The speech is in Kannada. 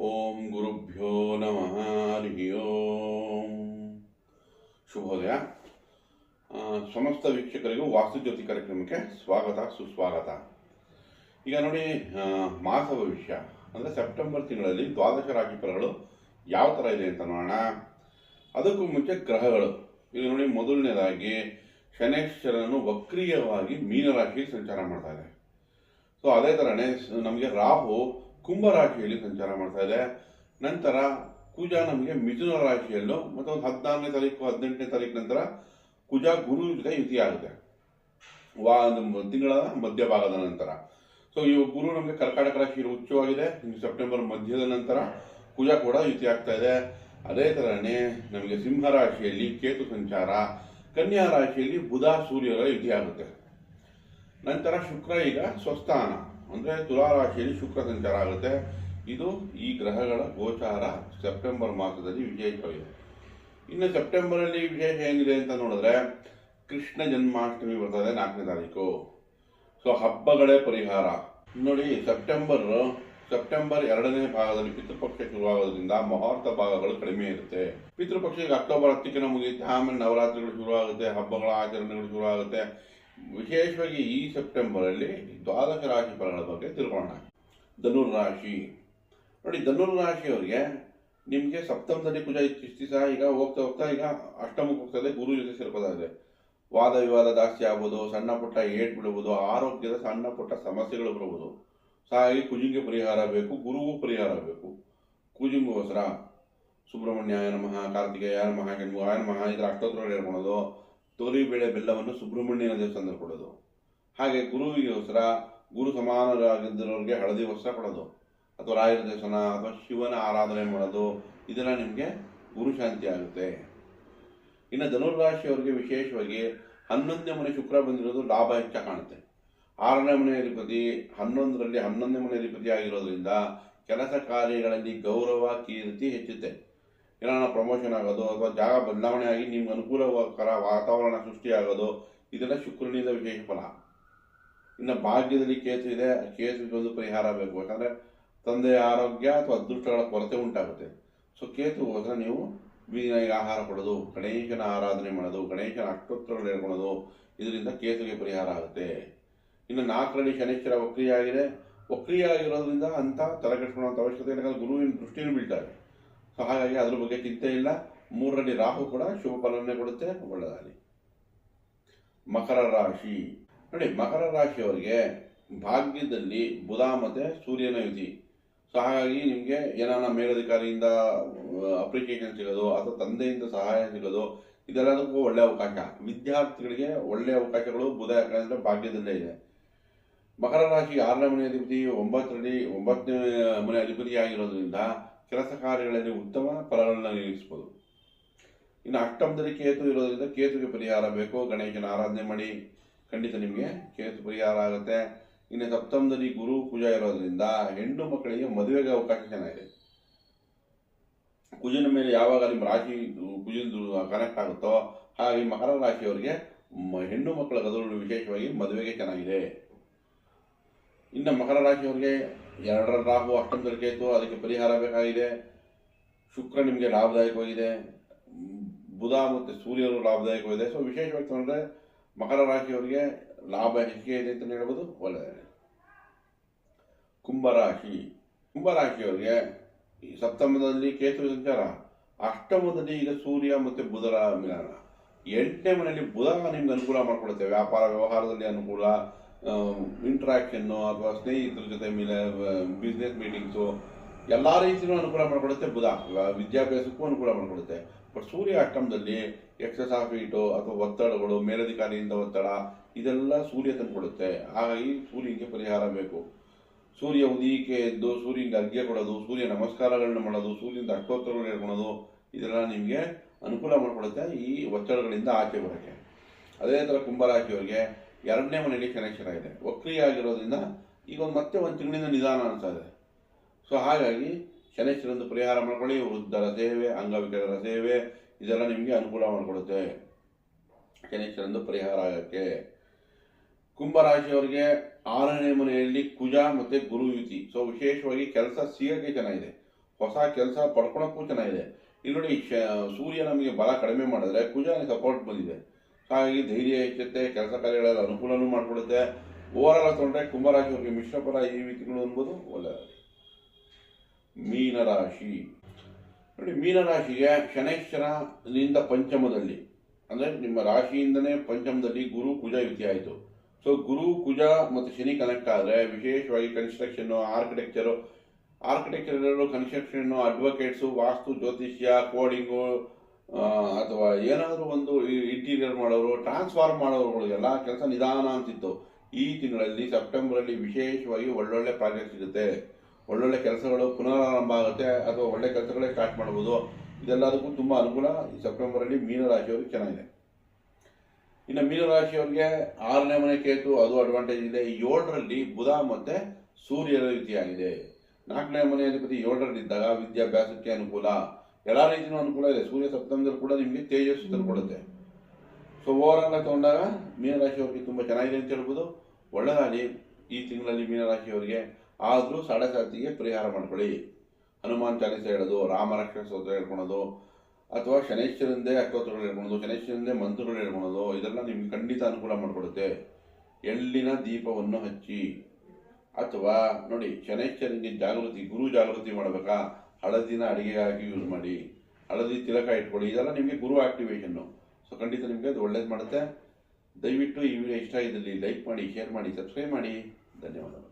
ಓಂ ಗುರುಭ್ಯೋ ನಮಃ ಹರಿ ಓಂ. ಶುಭೋದಯ. ಸಮಸ್ತ ವೀಕ್ಷಕರಿಗೂ ವಾಸ್ತುಜ್ಯೋತಿ ಕಾರ್ಯಕ್ರಮಕ್ಕೆ ಸ್ವಾಗತ ಸುಸ್ವಾಗತ. ಈಗ ನೋಡಿ, ಮಾಸ ಭವಿಷ್ಯ ಅಂದರೆ ಸೆಪ್ಟೆಂಬರ್ ತಿಂಗಳಲ್ಲಿ ದ್ವಾದಶ ರಾಶಿ ಫಲಗಳು ಯಾವ ಥರ ಇದೆ ಅಂತ ನೋಡೋಣ. ಅದಕ್ಕೂ ಮುಂಚೆ ಗ್ರಹಗಳು. ಈಗ ನೋಡಿ, ಮೊದಲನೇದಾಗಿ ಶನೈಶ್ಚರನು ವಕ್ರೀಯವಾಗಿ ಮೀನರಾಶಿಯಲ್ಲಿ ಸಂಚಾರ ಮಾಡ್ತಾ ಇದೆ. ಸೊ ಅದೇ ಥರನೇ ನಮಗೆ ರಾಹು ಕುಂಭರಾಶಿಯಲ್ಲಿ ಸಂಚಾರ ಮಾಡ್ತಾ ಇದೆ. ನಂತರ ಕುಜ ನಮಗೆ ಮಿಥುನ ರಾಶಿಯಲ್ಲೂ, ಮತ್ತು ಒಂದು 14ನೇ ತಾರೀಕು 18ನೇ ತಾರೀಕು ನಂತರ ಕುಜ ಗುರು ಜೊತೆ ಯುತಿ ಆಗುತ್ತೆ ತಿಂಗಳ ಮಧ್ಯಭಾಗದ ನಂತರ. ಸೊ ಈ ಗುರು ನಮಗೆ ಕರ್ಕಾಟಕ ರಾಶಿಯಲ್ಲಿ ಉಚ್ಚವಾಗಿದೆ. ಸೆಪ್ಟೆಂಬರ್ ಮಧ್ಯದ ನಂತರ ಕುಜ ಕೂಡ ಯುತಿ ಆಗ್ತಾ ಇದೆ. ಅದೇ ಥರನೇ ನಮಗೆ ಸಿಂಹ ರಾಶಿಯಲ್ಲಿ ಕೇತು ಸಂಚಾರ, ಕನ್ಯಾ ರಾಶಿಯಲ್ಲಿ ಬುಧ ಸೂರ್ಯರ ಯುತಿ ಆಗುತ್ತೆ. ನಂತರ ಶುಕ್ರ ಈಗ ಸ್ವಸ್ಥಾನ ಅಂದರೆ ತುಲಾ ರಾಶಿಯಲ್ಲಿ ಶುಕ್ರ ಸಂಚಾರ ಆಗುತ್ತೆ. ಇದು ಈ ಗ್ರಹಗಳ ಗೋಚಾರ ಸೆಪ್ಟೆಂಬರ್ ಮಾಸದಲ್ಲಿ ವಿಶೇಷವಾಗಿದೆ. ಇನ್ನು ಸೆಪ್ಟೆಂಬರಲ್ಲಿ ವಿಶೇಷ ಏನಿದೆ ಅಂತ ನೋಡಿದ್ರೆ, ಕೃಷ್ಣ ಜನ್ಮಾಷ್ಟಮಿ ಬರ್ತದೆ 4ನೇ ತಾರೀಕು. ಸೊ ಹಬ್ಬಗಳೇ ಪರಿಹಾರ. ನೋಡಿ, ಸೆಪ್ಟೆಂಬರ್ 2ನೇ ಭಾಗದಲ್ಲಿ ಪಿತೃಪಕ್ಷ ಶುರುವಾಗೋದ್ರಿಂದ ಮುಹೂರ್ತ ಭಾಗಗಳು ಕಡಿಮೆ ಇರುತ್ತೆ. ಪಿತೃಪಕ್ಷ ಈಗ ಅಕ್ಟೋಬರ್ 10ಕ್ಕೆ ಮುಗಿಯುತ್ತೆ. ಆಮೇಲೆ ನವರಾತ್ರಿಗಳು ಶುರುವಾಗುತ್ತೆ, ಹಬ್ಬಗಳ ಆಚರಣೆಗಳು ಶುರುವಾಗುತ್ತೆ. ವಿಶೇಷವಾಗಿ ಈ ಸೆಪ್ಟೆಂಬರಲ್ಲಿ ದ್ವಾದಶ ರಾಶಿ ಫಲಗಳ ಬಗ್ಗೆ ತಿಳ್ಕೊಳ್ಳೋಣ. ಧನುರ್ರಾಶಿ ನೋಡಿ, ಧನುರ್ರಾಶಿಯವರಿಗೆ ನಿಮಗೆ ಸಪ್ತಮದಲ್ಲಿ ಕುಜ ದಿವಸ ಈಗ ಹೋಗ್ತಾ ಈಗ ಅಷ್ಟಮಕ್ಕೆ ಹೋಗ್ತದೆ, ಗುರು ಜೊತೆ ಸೇರ್ಕೋತಾ ಇದೆ. ವಾದ ವಿವಾದ ಜಾಸ್ತಿ ಆಗ್ಬೋದು, ಸಣ್ಣ ಪುಟ್ಟ ಏಟ್ ಬಿಡ್ಬೋದು, ಆರೋಗ್ಯದ ಸಣ್ಣ ಪುಟ್ಟ ಸಮಸ್ಯೆಗಳು ಬರ್ಬೋದು. ಸೊ ಹಾಗಾಗಿ ಕುಜಿಗೆ ಪರಿಹಾರ ಬೇಕು, ಗುರುಗೂ ಪರಿಹಾರ ಬೇಕು. ಕುಜಿಗೋಸ್ಕರ ಸುಬ್ರಹ್ಮಣ್ಯಾಯ ನಮಃ, ಕಾರ್ತಿಕೇಯ ನಮಃ, ಷಣ್ಮುಖಾಯ ನಮಃ ಇದರ ಅಷ್ಟೋತ್ತರಗಳು ಹೇಳ್ಕೊಳೋದು. ತೊಗರಿಬೇಳೆ ಬೆಲ್ಲವನ್ನು ಸುಬ್ರಹ್ಮಣ್ಯನ ದೇವಸ್ಥಾನದಲ್ಲಿ ಕೊಡೋದು. ಹಾಗೆ ಗುರುವಿಗೋಸ್ಕರ ಗುರು ಸಮಾನರಾಗಿದ್ದವರಿಗೆ ಹಳದಿ ವಸ್ತ್ರ ಕೊಡೋದು, ಅಥವಾ ರಾಯರ ದೇವಸ್ಥಾನ ಅಥವಾ ಶಿವನ ಆರಾಧನೆ ಮಾಡೋದು. ಇದೆಲ್ಲ ನಿಮಗೆ ಗುರು ಶಾಂತಿ ಆಗುತ್ತೆ. ಇನ್ನು ಧನುರ್ರಾಶಿಯವರಿಗೆ ವಿಶೇಷವಾಗಿ 11ನೇ ಮನೆ ಶುಕ್ರ ಬಂದಿರೋದು ಲಾಭ ಹೆಚ್ಚ ಕಾಣುತ್ತೆ. 6ನೇ ಮನೆ ಅಧಿಪತಿ 11ರಲ್ಲಿ 11ನೇ ಮನೆ ಅಧಿಪತಿ ಆಗಿರೋದ್ರಿಂದ ಕೆಲಸ ಕಾರ್ಯಗಳಲ್ಲಿ ಗೌರವ ಕೀರ್ತಿ ಹೆಚ್ಚುತ್ತೆ. ಏನಾರ ಪ್ರಮೋಷನ್ ಆಗೋದು ಅಥವಾ ಜಾಗ ಬದಲಾವಣೆ ಆಗಿ ನಿಮ್ಗೆ ಅನುಕೂಲಕರ ವಾತಾವರಣ ಸೃಷ್ಟಿಯಾಗೋದು, ಇದೆಲ್ಲ ಶುಕ್ರನಿಂದ ವಿಶೇಷ ಫಲ. ಇನ್ನು ಭಾಗ್ಯದಲ್ಲಿ ಕೇತು ಇದೆ. ಕೇತುಗೆ ಒಂದು ಪರಿಹಾರ ಬೇಕು, ಯಾಕಂದರೆ ತಂದೆಯ ಆರೋಗ್ಯ ಅಥವಾ ಅದೃಷ್ಟಗಳ ಕೊರತೆ ಉಂಟಾಗುತ್ತೆ. ಸೊ ಕೇತುಗೋಸ್ಕರ ನೀವು ಬೀದಿನಾಯಿಗೆ ಆಹಾರ ಕೊಡೋದು, ಗಣೇಶನ ಆರಾಧನೆ ಮಾಡೋದು, ಗಣೇಶನ ಅಷ್ಟೋತ್ತರಗಳು ಹೇಳ್ಕೊಳೋದು, ಇದರಿಂದ ಕೇತುಗೆ ಪರಿಹಾರ ಆಗುತ್ತೆ. ಇನ್ನು 4ರಲ್ಲಿ ಶನೈಶ್ಚರ ವಕ್ರಿಯ ಆಗಿದೆ. ವಕ್ರಿಯ ಆಗಿರೋದ್ರಿಂದ ಅಂತ ತಲೆಕೆಡಿಸ್ಕೊಳ್ಳುವಂಥ ಅವಶ್ಯಕತೆ ಇಲ್ಲ, ಗುರುವಿನ ದೃಷ್ಟಿನೂ ಬೀಳ್ತಾರೆ. ಸೊ ಹಾಗಾಗಿ ಅದ್ರ ಬಗ್ಗೆ ಚಿಂತೆ ಇಲ್ಲ. 3ರಲ್ಲಿ ರಾಹು ಕೂಡ ಶುಭ ಫಲವನ್ನೇ ಕೊಡುತ್ತೆ, ಒಳ್ಳೆಯದಾಗಲಿ. ಮಕರ ರಾಶಿ ನೋಡಿ, ಮಕರ ರಾಶಿಯವರಿಗೆ ಭಾಗ್ಯದಲ್ಲಿ ಬುಧ ಮತ್ತು ಸೂರ್ಯನ ಯುತಿ. ಸೊ ಹಾಗಾಗಿ ನಿಮಗೆ ಏನಾನ ಮೇಲಧಿಕಾರಿಯಿಂದ ಅಪ್ರಿಸಿಯೇಷನ್ ಸಿಗೋದು ಅಥವಾ ತಂದೆಯಿಂದ ಸಹಾಯ ಸಿಗೋದು, ಇದೆಲ್ಲದಕ್ಕೂ ಒಳ್ಳೆಯ ಅವಕಾಶ. ವಿದ್ಯಾರ್ಥಿಗಳಿಗೆ ಒಳ್ಳೆಯ ಅವಕಾಶಗಳು ಬುಧ, ಯಾಕಂದರೆ ಭಾಗ್ಯದಲ್ಲೇ ಇದೆ. ಮಕರ ರಾಶಿ 6ನೇ ಮನೆ ಅಧಿಪತಿ 9ನೇ ಮನೆ ಅಧಿಪತಿ ಆಗಿರೋದ್ರಿಂದ ಕೆಲಸ ಕಾರ್ಯಗಳಲ್ಲಿ ಉತ್ತಮ ಫಲಗಳನ್ನ ನಿರೀಕ್ಷಿಸಬಹುದು. ಇನ್ನು ಅಷ್ಟಮದಲ್ಲಿ ಕೇತು ಇರೋದ್ರಿಂದ ಕೇತುಗೆ ಪರಿಹಾರ ಬೇಕು, ಗಣೇಶನ ಆರಾಧನೆ ಮಾಡಿ, ಖಂಡಿತ ನಿಮಗೆ ಕೇತು ಪರಿಹಾರ ಆಗುತ್ತೆ. ಇನ್ನು ಸಪ್ತಮದಲ್ಲಿ ಗುರು ಕುಜ ಇರೋದ್ರಿಂದ ಹೆಣ್ಣು ಮಕ್ಕಳಿಗೆ ಮದುವೆಗೆ ಅವಕಾಶ ಚೆನ್ನಾಗಿದೆ. ಕುಜನ ಮೇಲೆ ಯಾವಾಗ ನಿಮ್ಮ ರಾಶಿ ಕುಜದ್ದು ಕನೆಕ್ಟ್ ಆಗುತ್ತೋ ಹಾಗೆ ಮಕರ ರಾಶಿಯವರಿಗೆ ಹೆಣ್ಣು ಮಕ್ಕಳ ಅದರಲ್ಲೂ ವಿಶೇಷವಾಗಿ ಮದುವೆಗೆ ಚೆನ್ನಾಗಿದೆ. ಇನ್ನು ಮಕರ ರಾಶಿಯವರಿಗೆ 2ರ ರಾಹು 8ರಲ್ಲಿ ಕೇತು, ಅದಕ್ಕೆ ಪರಿಹಾರ ಬೇಕಾಗಿದೆ. ಶುಕ್ರ ನಿಮಗೆ ಲಾಭದಾಯಕವಾಗಿದೆ, ಬುಧ ಮತ್ತು ಸೂರ್ಯರು ಲಾಭದಾಯಕವಾಗಿದೆ. ಸೊ ವಿಶೇಷವಾಗಿ ತಗೊಂಡ್ರೆ ಮಕರ ರಾಶಿಯವರಿಗೆ ಲಾಭ ಹೆಚ್ಚಿಗೆ ಇದೆ ಅಂತ ಹೇಳ್ಬೋದು, ಒಳ್ಳೆಯದೇ. ಕುಂಭರಾಶಿಯವರಿಗೆ ಸಪ್ತಮದಲ್ಲಿ ಕೇತು ಸಂಚಾರ, ಅಷ್ಟಮದಲ್ಲಿ ಈಗ ಸೂರ್ಯ ಮತ್ತು ಬುಧರ ಮಿಲನ. 8ನೇ ಮನೆಯಲ್ಲಿ ಬುಧ ನಿಮ್ಗೆ ಅನುಕೂಲ ಮಾಡಿಕೊಡುತ್ತೆ. ವ್ಯಾಪಾರ ವ್ಯವಹಾರದಲ್ಲಿ ಅನುಕೂಲ, ಇಂಟ್ರಾಕ್ಷನ್ನು ಅಥವಾ ಸ್ನೇಹಿತರ ಜೊತೆ ಬಿಸ್ನೆಸ್ ಮೀಟಿಂಗ್ಸು ಎಲ್ಲ ರೀತಿಯೂ ಅನುಕೂಲ ಮಾಡಿಕೊಡುತ್ತೆ ಬುಧ. ವಿದ್ಯಾಭ್ಯಾಸಕ್ಕೂ ಅನುಕೂಲ ಮಾಡಿಕೊಡುತ್ತೆ. ಬಟ್ ಸೂರ್ಯ ಅಷ್ಟಮದಲ್ಲಿ ಎಕ್ಸಸ್ ಆಫ್ ಹೀಟು ಅಥವಾ ಒತ್ತಡಗಳು, ಮೇಲಧಿಕಾರಿಯಿಂದ ಒತ್ತಡ, ಇದೆಲ್ಲ ಸೂರ್ಯ ತಂದುಕೊಡುತ್ತೆ. ಹಾಗಾಗಿ ಸೂರ್ಯನಿಗೆ ಪರಿಹಾರ ಬೇಕು. ಸೂರ್ಯ ಉದಯಕ್ಕೆ ಎದ್ದು ಸೂರ್ಯನಿಗೆ ಅರ್ಘ್ಯ ಕೊಡೋದು, ಸೂರ್ಯ ನಮಸ್ಕಾರಗಳನ್ನ ಮಾಡೋದು, ಸೂರ್ಯನಿಂದ ಅಷ್ಟೋತ್ತರಗಳು ಹೇಳ್ಕೊಳೋದು, ಇದೆಲ್ಲ ನಿಮಗೆ ಅನುಕೂಲ ಮಾಡಿಕೊಡುತ್ತೆ ಈ ಒತ್ತಡಗಳಿಂದ ಆಚೆ ಬರೋಕ್ಕೆ. ಅದೇ ಥರ ಕುಂಭರಾಶಿಯವರಿಗೆ 2ನೇ ಮನೆಯಲ್ಲಿ ಶನೈಶ್ಚರ ಇದೆ. ವಕ್ರಿಯ ಆಗಿರೋದ್ರಿಂದ ಈಗ ಮತ್ತೆ ಒಂದು ತಿಂಗಳಿಂದ ನಿಧಾನ ಅನಿಸ್ತಾ ಇದೆ. ಸೊ ಹಾಗಾಗಿ ಶನೈಶ್ಚರಂದು ಪರಿಹಾರ ಮಾಡ್ಕೊಳ್ಳಿ. ವೃದ್ಧರ ಸೇವೆ, ಅಂಗವಿಕಲರ ಸೇವೆ, ಇದೆಲ್ಲ ನಿಮಗೆ ಅನುಕೂಲ ಮಾಡಿಕೊಡುತ್ತೆ ಶನೈಶ್ಚರಂದು ಪರಿಹಾರ ಆಗೋಕ್ಕೆ. ಕುಂಭರಾಶಿಯವರಿಗೆ 6ನೇ ಮನೆಯಲ್ಲಿ ಕುಜ ಮತ್ತು ಗುರು ಯುತಿ. ಸೊ ವಿಶೇಷವಾಗಿ ಕೆಲಸ ಸಿಗೋಕ್ಕೆ ಚೆನ್ನಾಗಿದೆ. ಹೊಸ ಕೆಲಸ ಪಡ್ಕೊಳಕ್ಕೂ ಚೆನ್ನಾಗಿದೆ. ಇಲ್ಲಿ ನೋಡಿ ಸೂರ್ಯ ನಮಗೆ ಬಲ ಕಡಿಮೆ ಮಾಡಿದ್ರೆ ಕುಜ ಸಪೋರ್ಟ್ ಬಂದಿದೆ. ಹಾಗಾಗಿ ಧೈರ್ಯ ಹೆಚ್ಚುತ್ತೆ, ಕೆಲಸ ಕಾರ್ಯಗಳೆಲ್ಲ ಅನುಕೂಲನೂ ಮಾಡಿಕೊಡುತ್ತೆ. ಓವರಾಲ್ ತಗೊಂಡ್ರೆ ಕುಂಭರಾಶಿಯವರಿಗೆ ಮಿಶ್ರ ಫಲ ಈ ತಿಂಗಳು ಅನ್ಬೋದು ಒಳ್ಳೆಯದು. ಮೀನರಾಶಿ ನೋಡಿ, ಮೀನರಾಶಿಗೆ ಶನೈಶ್ಚರನಿಂದ ಪಂಚಮದಲ್ಲಿ, ಅಂದರೆ ನಿಮ್ಮ ರಾಶಿಯಿಂದನೇ ಪಂಚಮದಲ್ಲಿ ಗುರು ಕುಜ ಯುತಿ ಆಯಿತು. ಸೊ ಗುರು ಕುಜ ಮತ್ತು ಶನಿ ಕನೆಕ್ಟ್ ಆದರೆ ವಿಶೇಷವಾಗಿ ಕನ್ಸ್ಟ್ರಕ್ಷನ್ನು, ಆರ್ಕಿಟೆಕ್ಚರ್, ಕನ್ಸ್ಟ್ರಕ್ಷನ್ನು, ಅಡ್ವೊಕೇಟ್ಸು, ವಾಸ್ತು, ಜ್ಯೋತಿಷ್ಯ, ಕೋಡಿಂಗು, ಅಥವಾ ಏನಾದರೂ ಒಂದು ಇಂಟೀರಿಯರ್ ಮಾಡೋರು, ಟ್ರಾನ್ಸ್ಫಾರ್ಮ್ ಮಾಡೋರುಗಳಿಗೆಲ್ಲ ಕೆಲಸ ನಿಧಾನ ಅಂತಿತ್ತು. ಈ ತಿಂಗಳಲ್ಲಿ ಸೆಪ್ಟೆಂಬರಲ್ಲಿ ವಿಶೇಷವಾಗಿ ಒಳ್ಳೊಳ್ಳೆ ಪ್ರಾಜೆಕ್ಟ್ ಸಿಗುತ್ತೆ, ಒಳ್ಳೊಳ್ಳೆ ಕೆಲಸಗಳು ಪುನರಾರಂಭ ಆಗುತ್ತೆ, ಅಥವಾ ಒಳ್ಳೆ ಕೆಲಸಗಳೇ ಸ್ಟಾರ್ಟ್ ಮಾಡ್ಬೋದು. ಇದೆಲ್ಲದಕ್ಕೂ ತುಂಬ ಅನುಕೂಲ ಈ ಸೆಪ್ಟೆಂಬರಲ್ಲಿ ಮೀನರಾಶಿಯವ್ರಿಗೆ ಚೆನ್ನಾಗಿದೆ. ಇನ್ನು ಮೀನರಾಶಿಯವ್ರಿಗೆ 6ನೇ ಮನೆ ಕೇತು, ಅದು ಅಡ್ವಾಂಟೇಜ್ ಇದೆ. 7ರಲ್ಲಿ ಬುಧ ಮತ್ತು ಸೂರ್ಯರ ರೀತಿಯಾಗಿದೆ. 4ನೇ ಮನೆ ಅಧಿಪತಿ 7ರಲ್ಲಿದ್ದಾಗ ವಿದ್ಯಾಭ್ಯಾಸಕ್ಕೆ ಅನುಕೂಲ, ಎಲ್ಲ ರೀತಿಯೂ ಅನುಕೂಲ ಇದೆ. ಸೂರ್ಯ ಸಪ್ತಮದಲ್ಲಿ ಕೂಡ ನಿಮಗೆ ತೇಜಸ್ಸು ತಂದುಕೊಡುತ್ತೆ. ಸೊ ಓವರಾಲ್ ತಗೊಂಡಾಗ ಮೀನರಾಶಿಯವ್ರಿಗೆ ತುಂಬ ಚೆನ್ನಾಗಿದೆ ಅಂತ ಹೇಳ್ಬೋದು. ಒಳ್ಳೆದಾಗಲಿ ಈ ತಿಂಗಳಲ್ಲಿ ಮೀನರಾಶಿಯವರಿಗೆ. ಆದರೂ ಸಾಡೆಸಾತಿಗೆ ಪರಿಹಾರ ಮಾಡ್ಕೊಳ್ಳಿ. ಹನುಮಾನ್ ಚಾಲೀಸ ಹೇಳೋದು, ರಾಮರಕ್ಷಾ ಸ್ತೋತ್ರ ಹೇಳ್ಕೊಳೋದು, ಅಥವಾ ಶನೈಶ್ವರರಿಂದೇ ಅಷ್ಟೋತ್ತರಗಳು ಹೇಳ್ಕೊಳೋದು, ಶನೈಶ್ವರರಿಂದೇ ಮಂತ್ರಗಳು ಹೇಳ್ಕೊಳೋದು, ಇದೆಲ್ಲ ನಿಮ್ಗೆ ಖಂಡಿತ ಅನುಕೂಲ ಮಾಡಿಕೊಡುತ್ತೆ. ಎಳ್ಳಿನ ದೀಪವನ್ನು ಹಚ್ಚಿ, ಅಥವಾ ನೋಡಿ ಶನೈಶ್ವರನಿಗೆ ಜಾಗೃತಿ, ಗುರು ಜಾಗೃತಿ ಮಾಡಬೇಕಾ, ಹಳದಿನ ಅಡಿಗೆಯಾಗಿ ಯೂಸ್ ಮಾಡಿ, ಹಳದಿ ತಿಲಕ ಇಟ್ಕೊಳ್ಳಿ. ಇದೆಲ್ಲ ನಿಮಗೆ ಗುರು ಆಕ್ಟಿವೇಶನ್ನು. ಸೊ ಖಂಡಿತ ನಿಮಗೆ ಅದು ಒಳ್ಳೇದು ಮಾಡುತ್ತೆ. ದಯವಿಟ್ಟು ಈ ವಿಡಿಯೋ ಇಷ್ಟ ಇದ್ದಲ್ಲಿ ಲೈಕ್ ಮಾಡಿ, ಶೇರ್ ಮಾಡಿ, ಸಬ್ಸ್ಕ್ರೈಬ್ ಮಾಡಿ. ಧನ್ಯವಾದಗಳು.